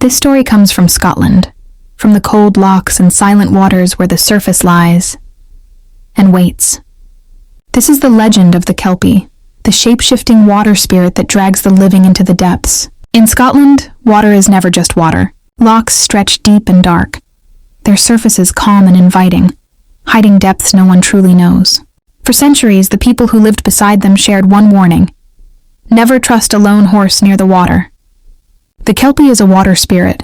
This story comes from Scotland, from the cold lochs and silent waters where the surface lies and waits. This is the legend of the Kelpie, the shape-shifting water spirit that drags the living into the depths. In Scotland, water is never just water. Lochs stretch deep and dark, their surfaces calm and inviting, hiding depths no one truly knows. For centuries, the people who lived beside them shared one warning: never trust a lone horse near the water. The Kelpie is a water spirit,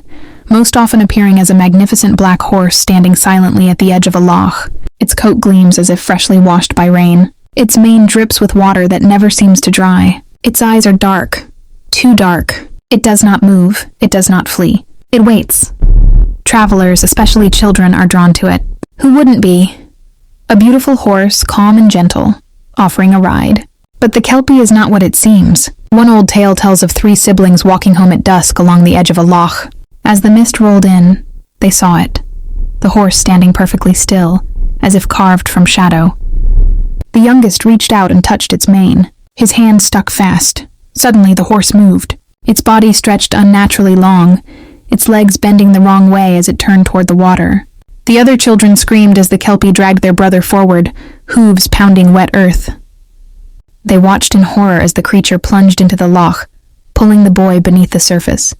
most often appearing as a magnificent black horse standing silently at the edge of a loch. Its coat gleams as if freshly washed by rain. Its mane drips with water that never seems to dry. Its eyes are dark, too dark. It does not move, it does not flee. It waits. Travelers, especially children, are drawn to it. Who wouldn't be? A beautiful horse, calm and gentle, offering a ride. But the Kelpie is not what it seems. One old tale tells of 3 siblings walking home at dusk along the edge of a loch. As the mist rolled in, they saw it. The horse standing perfectly still, as if carved from shadow. The youngest reached out and touched its mane. His hand stuck fast. Suddenly the horse moved. Its body stretched unnaturally long, its legs bending the wrong way as it turned toward the water. The other children screamed as the Kelpie dragged their brother forward, hooves pounding wet earth. They watched in horror as the creature plunged into the loch, pulling the boy beneath the surface.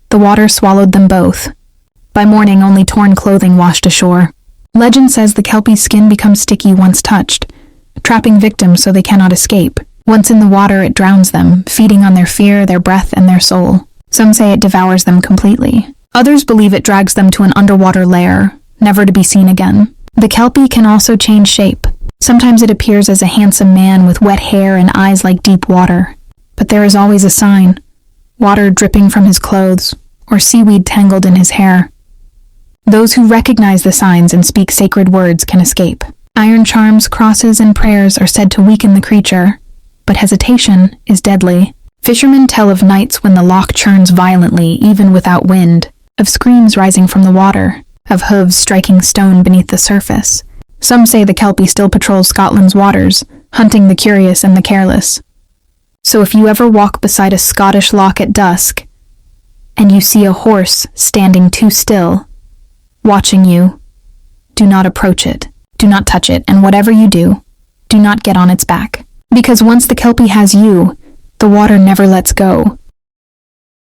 The water swallowed them both. By morning, only torn clothing washed ashore. Legend says the Kelpie's skin becomes sticky once touched, trapping victims so they cannot escape. Once in the water, it drowns them, feeding on their fear, their breath, and their soul. Some say it devours them completely. Others believe it drags them to an underwater lair, never to be seen again. The Kelpie can also change shape. Sometimes it appears as a handsome man with wet hair and eyes like deep water. But there is always a sign: water dripping from his clothes, or seaweed tangled in his hair. Those who recognize the signs and speak sacred words can escape. Iron charms, crosses, and prayers are said to weaken the creature, but hesitation is deadly. Fishermen tell of nights when the loch churns violently, even without wind, of screams rising from the water, of hooves striking stone beneath the surface. Some say the Kelpie still patrols Scotland's waters, hunting the curious and the careless. So if you ever walk beside a Scottish loch at dusk, and you see a horse standing too still, watching you, do not approach it, do not touch it, and whatever you do, do not get on its back. Because once the Kelpie has you, the water never lets go.